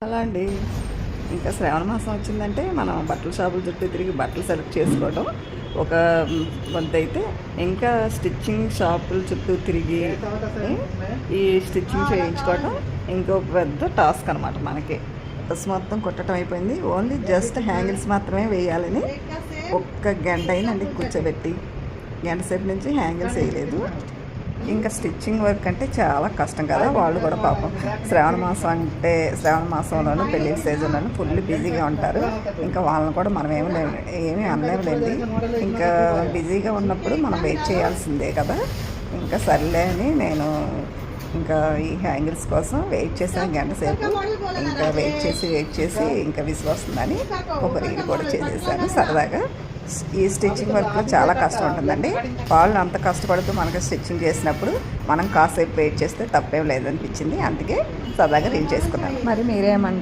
అలా అండి. ఇంకా శ్రావణ మాసం వచ్చిందంటే మనం బట్టల షాపుల చుట్టూ తిరిగి బట్టలు సెలెక్ట్ చేసుకోవడం ఒక వంతైతే, ఇంకా స్టిచ్చింగ్ షాపుల చుట్టూ తిరిగి ఈ స్టిచ్చింగ్ చేయించుకోవడం ఇంకో పెద్ద టాస్క్ అనమాట మనకి. డ్రెస్ మొత్తం కుట్టడం అయిపోయింది, ఓన్లీ జస్ట్ హ్యాంగిల్స్ మాత్రమే వేయాలని ఒక్క గంట అయిందండి కూర్చోబెట్టి. గంట సేపు నుంచి హ్యాంగిల్స్ వేయలేదు. ఇంకా స్టిచ్చింగ్ వర్క్ అంటే చాలా కష్టం కదా, వాళ్ళు కూడా పాపం శ్రావణ మాసం అంటే శ్రావణ మాసంలోనూ పెళ్లి సీజన్లోనూ ఫుల్ బిజీగా ఉంటారు. ఇంకా వాళ్ళని కూడా మనం ఏమీ అనలేములేండి. ఇంకా బిజీగా ఉన్నప్పుడు మనం వెయిట్ చేయాల్సిందే కదా. ఇంకా సర్లే అని నేను ఇంకా ఈ హ్యాంగిల్స్ కోసం వెయిట్ చేశాను గంట సేపు. ఇంకా వెయిట్ చేసి ఇంకా విసుగొస్తుందని ఒక రీల్ కూడా చేసేసాను సరదాగా. ఈ స్టిచ్చింగ్ వర్క్లో చాలా కష్టం ఉంటుందండి. వాళ్ళు అంత కష్టపడుతూ మనకు స్టిచ్చింగ్ చేసినప్పుడు మనం కాసేపు వెయిట్ చేస్తే తప్పేం లేదనిపించింది, అందుకే సరదాగా రీల్ చేసుకున్నాను. మరి మీరేమంటారు?